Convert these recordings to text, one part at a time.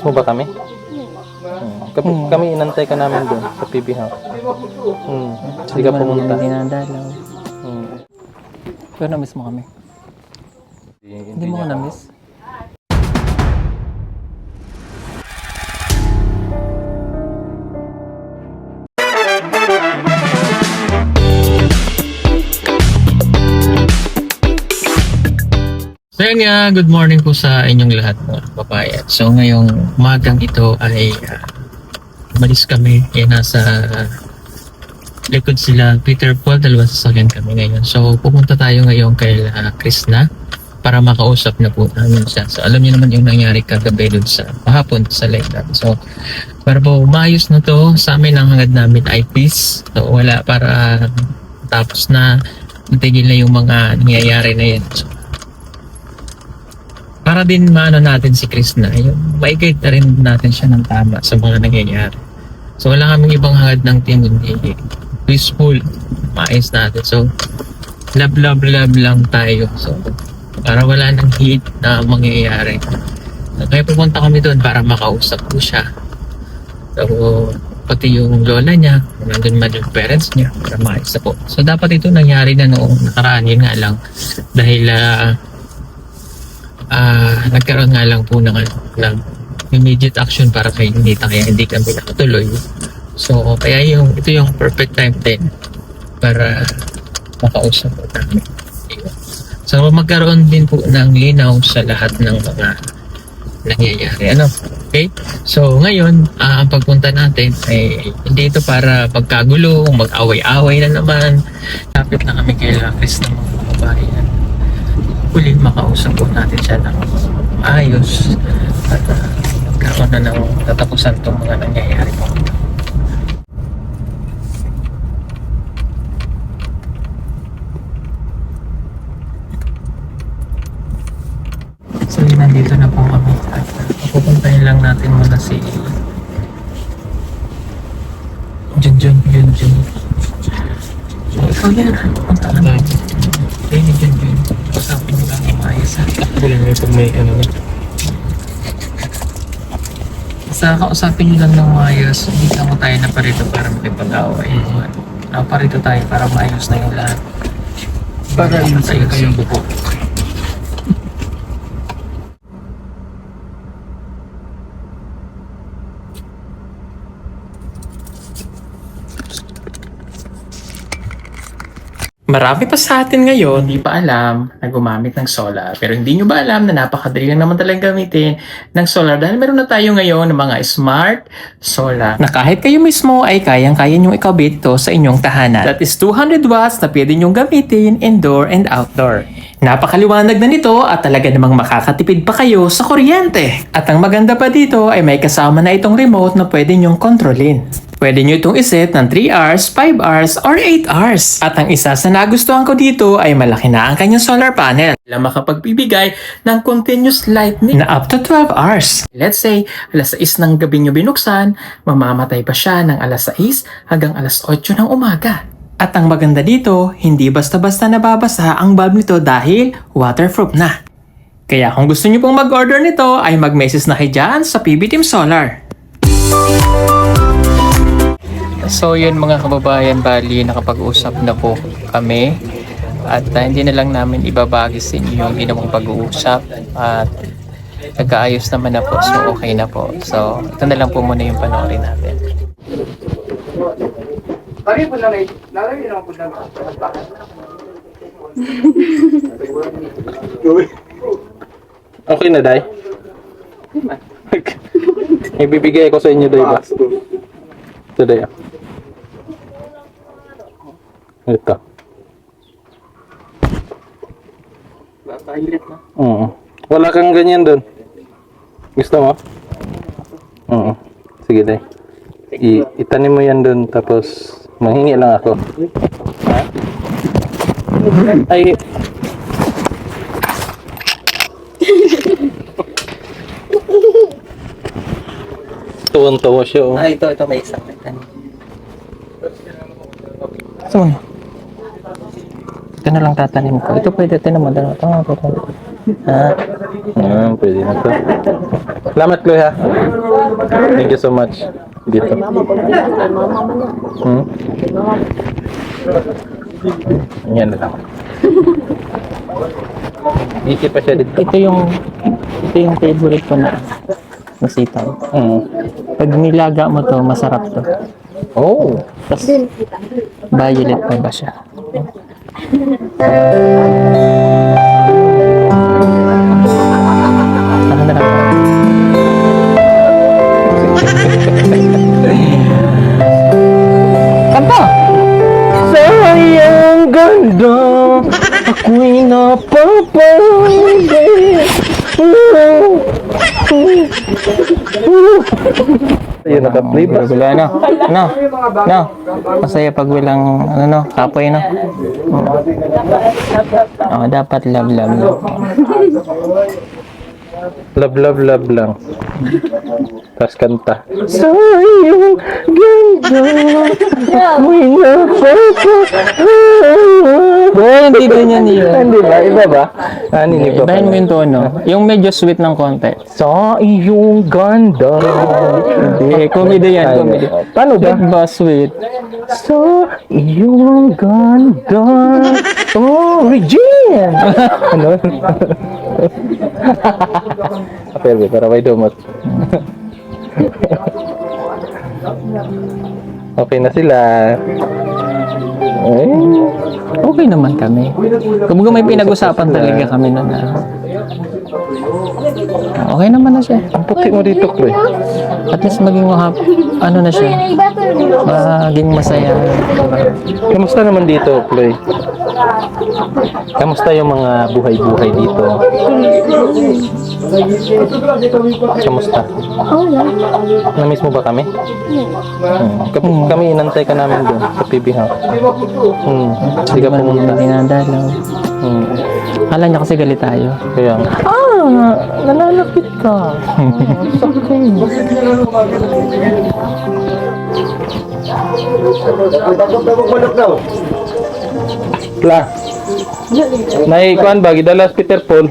mo ba kami? Kami inantay ka namin doon sa PB House. Hindi ka pumunta. Hindi nadalaw. Hmm. Pero na-miss mo kami. Hindi mo ko na-miss? So yun nga, good morning po sa inyong lahat mga kababayan. So ngayong umagang ito ay umalis kami. Nasa likod sila Peter Paul, dalawa sasakyan kami ngayon. So pupunta tayo ngayon kay Krishna para makausap na po namin siya. So alam niyo naman yung nangyari kagabi doon sa pahapon sa Leyland. So para po maayos na to, sa amin ang hangad namin ay peace. So wala para tapos na matigil na yung mga nangyayari na yan. So, para din maano natin si Krishna, yung ma-guide na rin natin siya ng tama sa mga nangyayari. So wala kaming ibang hangad ng team, hindi peaceful, maayos natin. So love lang tayo. So para wala nang hate na mangyayari. Kaya pupunta kami doon para makausap ko siya. So pati yung lola niya, nandun man yung parents niya, para maayos na po. So dapat ito nangyari na noong nakaraan, yun nga lang. Dahil nagkaroon nga lang po ng immediate action para kay Nita, kaya hindi kami nakatuloy. So kaya ito yung perfect time din para makausap po namin. So magkaroon din po ng linaw sa lahat ng mga nangyayari. Okay? So ngayon, ang pagpunta natin ay hindi ito para pagkagulo, mag-away-away na naman. Lapit na kami kay Chris ng mga kababayan. Huling makausap po natin siya ng ayos at magkaroon na ng tatapusan itong mga nangyayari po. So nandito na po kami at pupuntahin lang natin muna si Junjun. So ikaw yan, punta ka na. Ni Junjun. Usapin nyo lang ang maayos ha. Ako lang yung pag may Basta kausapin nyo lang ng maayos. Hindi ka mo tayo na parito para makipag-away. Parito tayo para maayos na yung lahat. Para yun tayo kayong buko. Marami pa sa atin ngayon hindi pa alam na gumamit ng solar. Pero hindi nyo ba alam na napakadali lang naman talagang gamitin ng solar dahil meron na tayo ngayon ng mga smart solar na kahit kayo mismo ay kayang-kaya nyong ikabit to sa inyong tahanan. That is 200 watts na pwede nyong gamitin indoor and outdoor. Napakaliwanag na nito at talaga namang makakatipid pa kayo sa kuryente. At ang maganda pa dito ay may kasama na itong remote na pwede nyong kontrolin. Pwede nyo itong iset ng 3 hours, 5 hours, or 8 hours. At ang isa sa nagustuhan ko dito ay malaki na ang kanyang solar panel na makapagbibigay ng continuous lightning na up to 12 hours. Let's say, alas 6 ng gabi nyo binuksan, mamamatay pa siya ng alas 6 hanggang alas 8 ng umaga. At ang maganda dito, hindi basta-basta nababasa ang bulb nito dahil waterproof na. Kaya kung gusto nyo pong mag-order nito ay mag-message na kayo dyan sa PB Team Solar. So yun mga kababayan, bali nakapag-usap na po kami at hindi na lang namin ibabagi sa inyo yung ginawang pag-uusap at nagkaayos naman na po, so okay na po. So ito na lang po muna yung panoorin natin. Okay na, Day? Ibibigay ko sa inyo, Day ba? Ito, Day. Ito. Oo. Wala kang ganyan doon. Gusto mo? Oo. Sige, Day. Itanim mo yan doon, tapos manghingi lang ako. Ha? Ay. Tuwang-tuwa siya, oh. Ito may isang gusto mo na? Ito na lang tatanim ko. Ito pwede, ito naman. Ito nga, ito. Ha? Pwede na to. Salamat, Chloe, ha? Thank you so much. Dito. Yan na lang. Iki pa siya dito. Ito yung favorite ko na sitaw. Pag nilaga mo to, masarap to. Oh. Tapos, violet pa ba siya? Ano na lang? Kanta! Sayang ganda, ako'y napapalagay. Ayun, naka-play ba? Wala na. No. No. Masaya pag walang, kapoy, no? Oh, dapat love. Love lang. Tapos kanta. Sayang ganda, ako'y napapalagay. Hindi ganyan yun. Hindi ba? Iba ba? Hindi ba? Ibahin mo yung tono. Yung medyo sweet ng konti. Sa iyong ganda. Hindi, comedy yan, comedy. Paano ba? Ba sweet? Sa iyong ganda. Oh, Regine! Ano? Pero para may dumot. Okay na sila. Eh, Okay naman kami. Kumbaga may pinag-usapan talaga kami nun na. Okay naman na siya. ang puti mo dito, Chloe. At least maging ano na siya. Maging masaya. Kamusta naman dito, Chloe? Kamusta yung mga buhay-buhay dito? Kamusta? Na-miss mo ba kami? Kami inantay ka namin doon sa PB House. Hindi ka pumunta. Dinadalaw. Akala niya kasi galit tayo. Kaya nga. Nalalapit ka. La. Naikuan ba gidalas Peter Paul?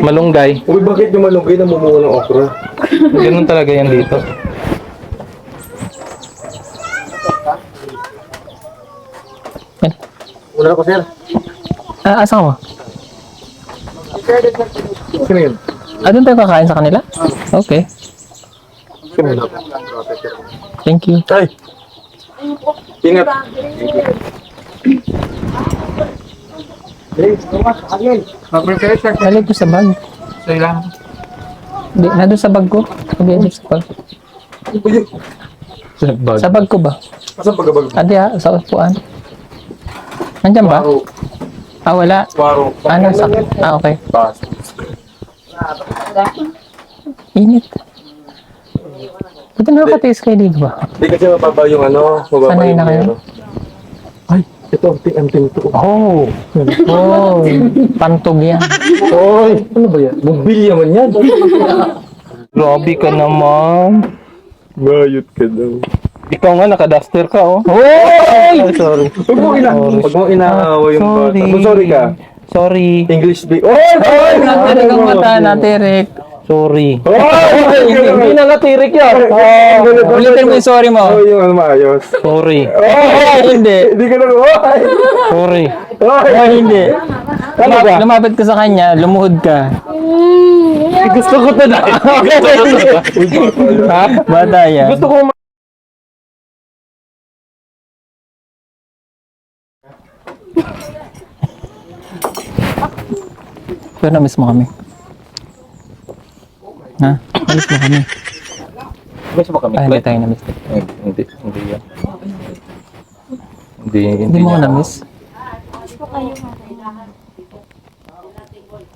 Malunggay. Uy, bakit yung malunggay na mumuha ng okra? Ganun talaga yan dito. Wala ko, sir. Asan mo? Sino yun? Doon tayo kakain sa kanila? Okay. Sino yun? Thank you. Ay! Ingat. Lalagay ko sa bag. Hindi, nandun sa bag ko. Hindi, sa bag. Sa bag ko ba? Asan pagkabag? Adi sa upuan. Nandiyan ba? Wala. Paro. Nasa. Okay. Pas. Init. Buti nakakatiis kayo dito ba? Hindi kasi mababa yung ano. Mababa Sanay yung na kayo? ano. Ay! Ito, ang tinto. Oh, pantog yan. Oy! Ano ba yan? Mobilya man yan. Grabe ka naman. Bayot ka daw. Ikaw nga naka-duster ka, oh. Oy! Sorry. Huwag mo inaawa yung bata. Sorry ka. Sorry. English speak. Oy! Natirik ang mata, natirik. Sorry. Hindi na natirik yan. Ulitin mo yung sorry mo. Oh, yung ano maayos. Sorry. Hindi. Hindi ka na. Oy! Sorry. Hindi. Ano ba? Lumapit ka sa kanya, lumuhod ka. Gusto ko to na. Ha? Bata yan. Gusto ko Pero na-miss mo kami. Ha? Na-miss mo kami. Miss mo kami. Hindi tayo na-miss. Hindi yan. Hindi mo ko na-miss?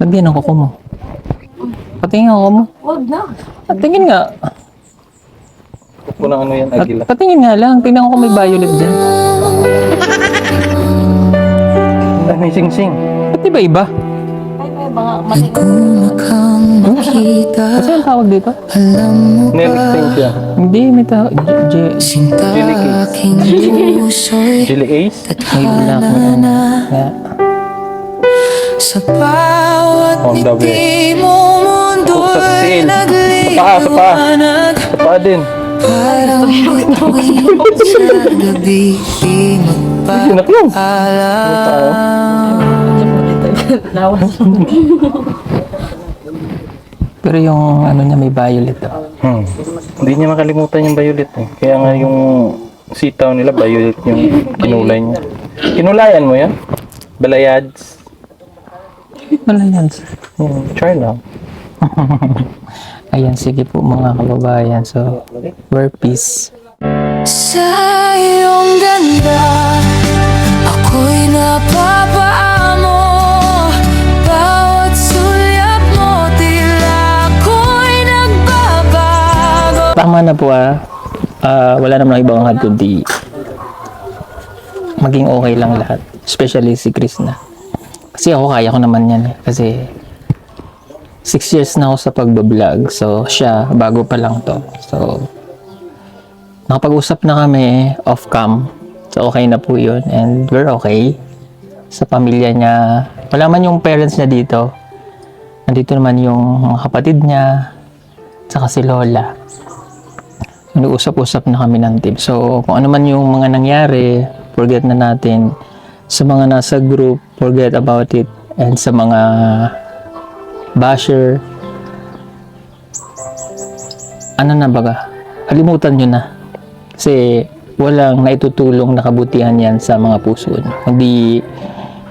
Lagyan ang kuko mo. Patingin ang kuko mo. Huwag na. Patingin nga. Kung ano yan, agila. Patingin nga lang. Tingnan ko kung may violet dyan. May sing-sing. Ba't iba-iba? Ay, may mga mali. Kasi ang tawag dito? Nelik-sing siya. Hindi, may tawag. Chili case. Chili ace. May black mo. Kaya, Sa bawat On the way. ngiti mo mundo'y Sa paa, nagliliwanag. Sa paa din. Parang bituin sa gabi, di Sinaklong. magpaalam. Pero yung ano niya may violet oh. Hindi niya makalimutan yung violet eh. Kaya nga yung sitaw nila, violet yung kinulay niya. Kinulayan mo yan? Balayads. Wala yan. Try lang. Ayan, sige po mga kababayan. So, we're peace. Sa iyong ganda, ako'y napapaamo. Bawat sulyap mo, tila ako'y nagbabago. Tama na po wala naman ibang hangad kundi maging okay lang lahat. Especially si Chris na. Kasi ako kaya ko naman yan eh. Kasi 6 years na ako sa pagbablog. So siya, bago pa lang to. So nakapag-usap na kami off-cam. So okay na po yun. And we're okay. Sa pamilya niya. Wala man yung parents niya dito. Nandito naman yung mga kapatid niya. Tsaka si Lola. Nag-usap-usap na kami ng team. So, kung ano man yung mga nangyari, forget na natin. Sa mga nasa group, forget about it. And sa mga basher, ano na baga, kalimutan nyo na. Kasi walang naitutulong na kabutihan yan sa mga puso. Hindi,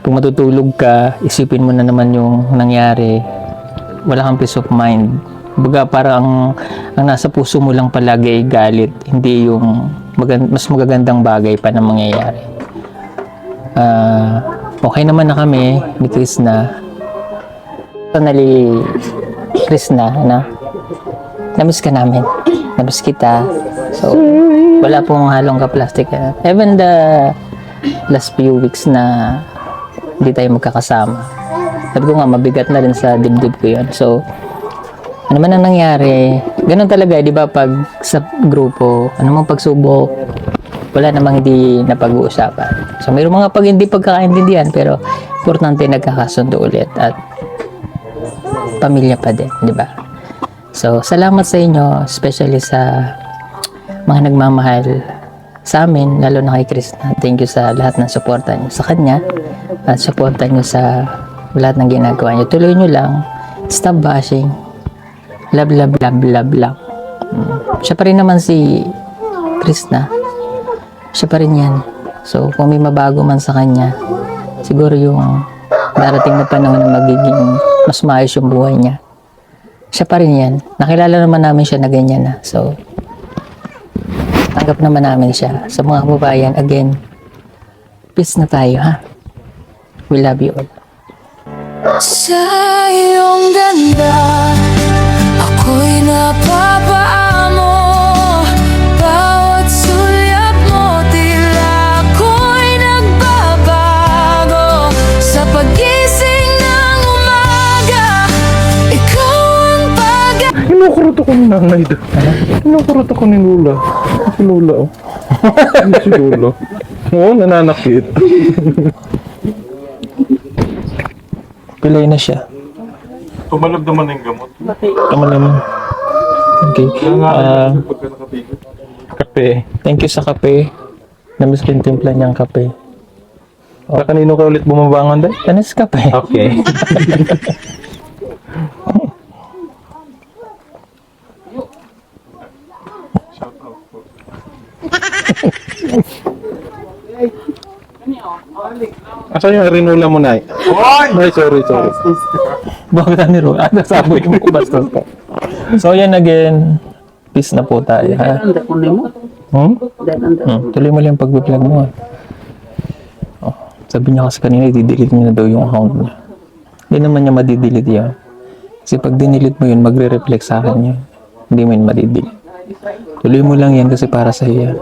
kung matutulog ka, isipin mo na naman yung nangyari, wala kang peace of mind. Baga parang ang nasa puso mo lang palagi ay galit, hindi yung mas magagandang bagay pa na mangyayari. Okay naman na kami ni Chris na. Personally, Chris na, namiss ka namin. Namiss kita. So, wala pong halong ka-plastic. Even the last few weeks na hindi tayo magkakasama. Sabi ko nga, mabigat na rin sa dibdib ko yun. So, ano man ang nangyari, ganun talaga, di ba, pag sa grupo, anumang pagsubok, wala namang hindi napag-uusapan. So, mayroong mga pag hindi pagkakaintindihan, pero importante nagkakasundo ulit at pamilya pa din, di ba? So, salamat sa inyo, especially sa mga nagmamahal sa amin, lalo na kay Chris. Thank you sa lahat ng suporta niyo sa kanya at suporta niyo sa lahat ng ginagawa niyo. Tuloy niyo lang, stop bashing. Love, love, love, love lang. Siya pa rin naman si Chris na. Siya pa rin yan. So, kung may mabago man sa kanya, siguro yung darating na panahon na magiging mas maayos yung buhay niya. Siya pa rin yan. Nakilala naman namin siya na ganyan na. So, tanggap naman namin siya. Sa mga kababayan, again, peace na tayo, ha? We love you all. Sa iyong ganda, ako'y napapaamo. Bawat sulyap mo, tila ako'y nagbabago. Sa pagising ng umaga, ikaw ang Kinukurot ako ni nanay doon. Kinukurot ako ni Lula. Si Lula, oh. Si Lula. Oo, nananakit. Pilay na siya. Tumalab naman yung gamot. Tama naman. Okay. Kape. Thank you sa kape. Namiss ko yung timpla niyang kape. Para kanino ka ulit bumabangon dahil? Tanis kape. Okay. Asan yung rinula mo, Nay? Nay, sorry. Bakit na niro? Nasaboy mo ko basta. So yan again. Peace na po tayo, ha? Tuloy mo lang yung pag-vlog mo, ha? Oh, sabi niya kasi kanina, i-delete niya na daw yung account niya. Hindi naman niya madidelete yan. Kasi pag dinilit mo yun, magre-reflect sa akin yun. Hindi mo yun madidelete. Tuloy mo lang yan kasi para sa iya.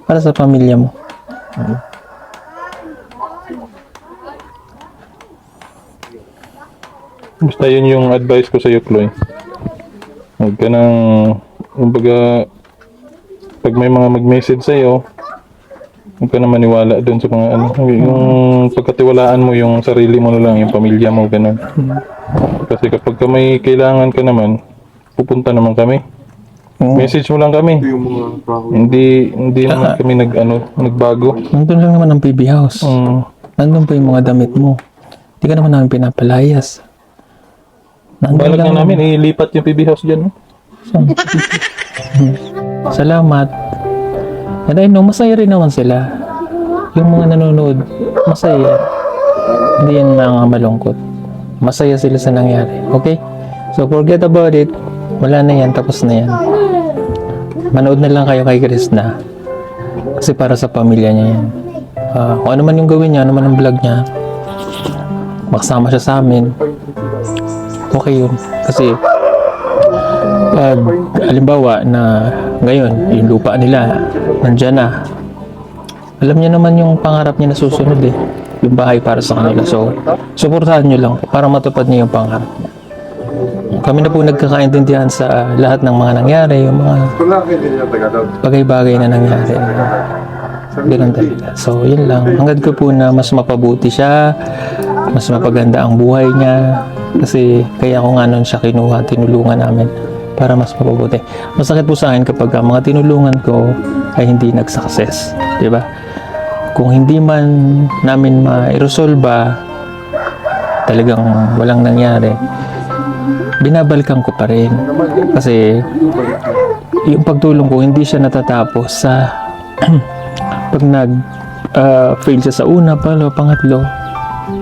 Para sa pamilya mo. Basta yun yung advice ko sa'yo, Chloe. Huwag ka nang, kumbaga, pag may mga mag-message sa'yo, Huwag ka na maniwala doon sa mga ano. Yung pagkatiwalaan mo yung sarili mo na lang, yung pamilya mo, ganun. Kasi kapag ka may kailangan ka naman, pupunta naman kami. Message mo lang kami. Hindi naman kami nagbago. Nandun lang naman ang PB House. Nandun pa yung mga damit mo. Hindi ka naman namin pinapalayas. Nandun Balak lang na namin, ilipat yung PB house dyan. Salamat. And I know, masaya rin naman sila. Yung mga nanonood, masaya. Hindi yan mga malungkot. Masaya sila sa nangyari. Okay? So, forget about it. Wala na yan. Tapos na yan. Manood na lang kayo kay Krishna. Kasi para sa pamilya niya yan. Kung ano man yung gawin niya, ano man ang vlog niya, makasama siya sa amin. Okay yun. Kasi, pag halimbawa na ngayon, yung lupa nila, nandyan na. Alam niya naman yung pangarap niya na susunod eh. Yung bahay para sa kanila. So, suportahan niyo lang para matupad niya yung pangarap niya. Kami na po nagkakaintindihan sa lahat ng mga nangyari, yung mga bagay-bagay na nangyari. Ganun talaga. So, yun lang. Hangad ko po na mas mapabuti siya, mas mapaganda ang buhay niya. Kasi kaya ko nga nun siya kinuha, tinulungan namin para mas mapabuti. Masakit po sa akin kapag ang mga tinulungan ko ay hindi nag-success. Diba? Kung hindi man namin ma-resolve, talagang walang nangyari, binabalikan ko pa rin. Kasi yung pagtulong ko, hindi siya natatapos sa pag nag-fail siya sa una, pangatlo,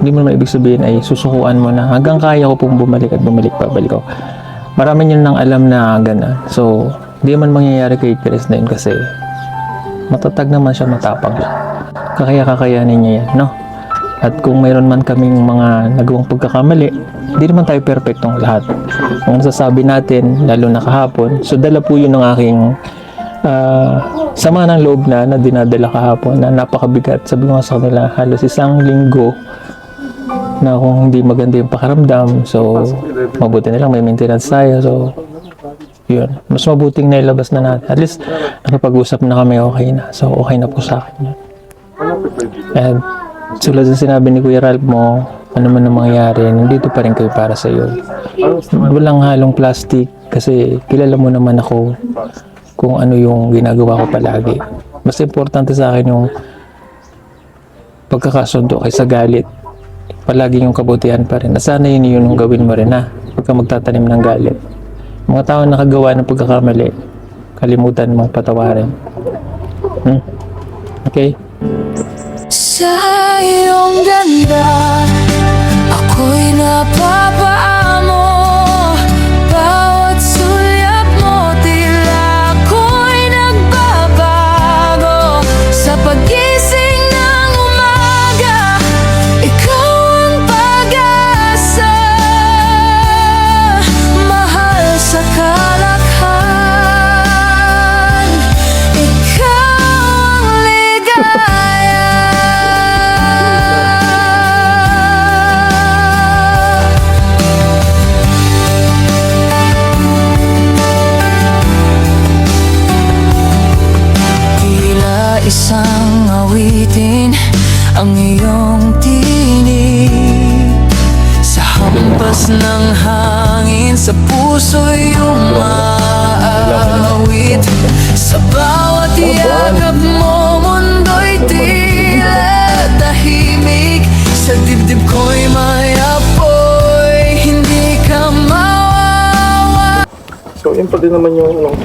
hindi mo naman ibig sabihin ay susukuan mo na hanggang kaya ko pong bumalik at bumalik ko. Marami nyo nang alam na gano'n. So, hindi man mangyayari kay Chris na yun kasi matatag naman siya, matapang siya. Kakayanin niya yan, no? At kung mayroon man kaming mga nagawang pagkakamali, hindi naman tayo perfectong lahat. Kung nasasabi natin, lalo na kahapon, so dala po yun ng aking sama ng loob na dinadala kahapon na napakabigat. Sabi ko nga sa kanila, halos isang linggo na kung hindi maganda yung pakiramdam, so mabuti na lang may maintenance tayo. So yun, mas mabuting nailabas na natin. At least nakapag-usap na kami, okay na. So okay na po sa akin yun. And tulad sa sinabi ni Kuya Ralph mo, ano man ang mangyayari, nandito pa rin kayo para sa iyo. Walang halong plastic kasi kilala mo naman ako kung ano yung ginagawa ko palagi. Mas importante sa akin yung pagkakasundo kaysa galit. Palagi yung kabutihan pa rin. Sana yun yung gawin mo rin pagka magtatanim ng galit. Mga tao nakagawa ng pagkakamali, kalimutan mong patawarin. Okay? Sa iyong ganda, ako'y napapaamo. Bawat sulyap mo, tila ako'y nagbabago. Sa pagising ng umaga, ikaw ang pag-asa. Mahal sa kalakhan, ikaw ang ligaya. Isang awitin ang iyong tinig. Sa hampas ng hangin, sa puso'y umaawit. Sa bawat yakap mo, mundo'y tila tahimik. Sa dibdib ko'y may apoy, hindi ka mawawa. So, yun pa din naman yung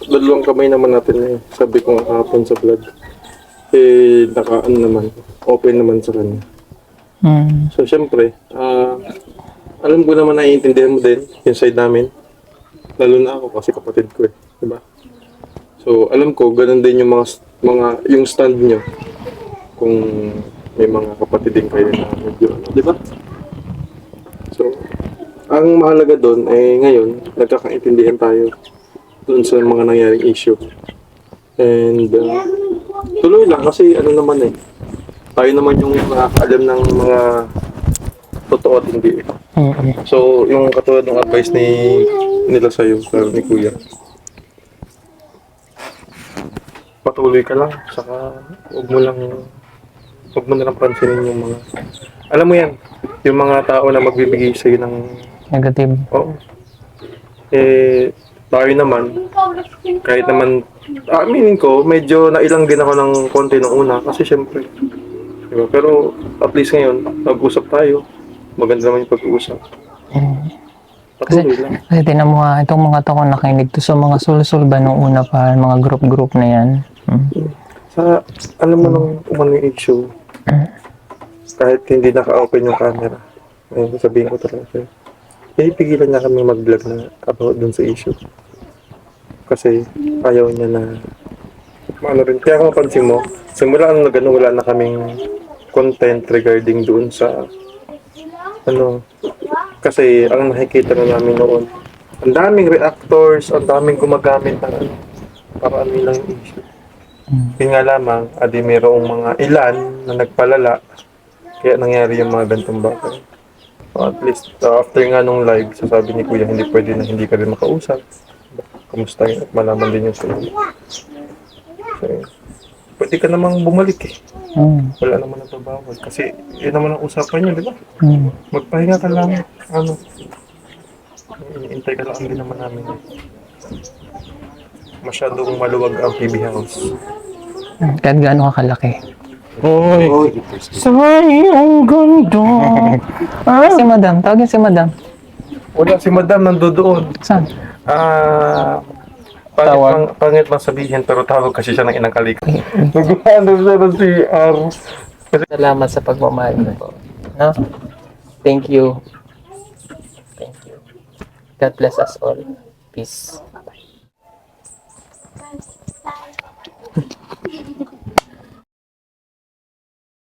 dalawang kamay naman natin sabi ko nga kahapon sa vlog. Nakaan naman. Open naman sa kanya. So, syempre, alam ko naman na iintindihan mo din yung side namin. Lalo na ako kasi kapatid ko diba? So, alam ko, ganun din yung yung stand nyo. Kung may mga kapatid din kayo na medyo, diba? So, ang mahalaga doon ngayon, nagkakaintindihan tayo doon sa mga nangyaring issue. And tuloy lang kasi naman tayo naman yung nakakaalam ng mga totoo at hindi. So yung katulad ng advice nila sa'yo, ni Kuya, patuloy ka lang. Saka huwag mo na lang pansinin yung mga, alam mo yan, yung mga tao na magbibigay sa'yo ng, Negative. oo. Tayo naman, kahit naman, aminin ko, medyo nailang din ako ng konti nung una kasi syempre, diba? Pero at least ngayon, nag-usap tayo. Maganda naman yung pag-uusap. Patuloy lang. Kasi tinan mo nga, itong mga to kung nakinig to sa mga sul-sul ba nung una pa, mga group-group na yan. Sa, alam mo nung umano yung issue, kahit hindi naka-open yung camera, ayun, sabihin ko talaga sa'yo, pigilan niya kami mag-vlog na about dun sa issue. Kasi ayaw niya na, ano rin, kaya kung mapansin mo, simula nung nagano, wala na kaming content regarding doon sa, ano, kasi ang nakikita na namin noon, ang daming reactors, ang daming gumagamit ng ano, para ano lang yung issue. Yun nga lamang, adi mayroong mga ilan na nagpalala, kaya nangyari yung mga gantong bagay. So at least, after nga nung live, sasabi ni Kuya, hindi pwede na hindi ka rin makausap. Kamusta yun? At malaman din yung sa'yo. So, pwede ka namang bumalik eh. Wala naman nababawal. Kasi yun naman ang usapan nyo, di ba? Magpahinga ka lang. Ano? Iniintay ka lang din naman namin. Masyadong maluwag ang PB House. Kahit gaano ka kalaki. Sayang ganda. Si Madam, tawagin si Madam. Wala, si Madam nandoon. Saan? Pangit lang sabihin, pero tawag kasi siya ng inang kalik. Nag-ano siya ng CR. Salamat sa pagmamahal mo po. No? Thank you. Thank you. God bless us all. Peace.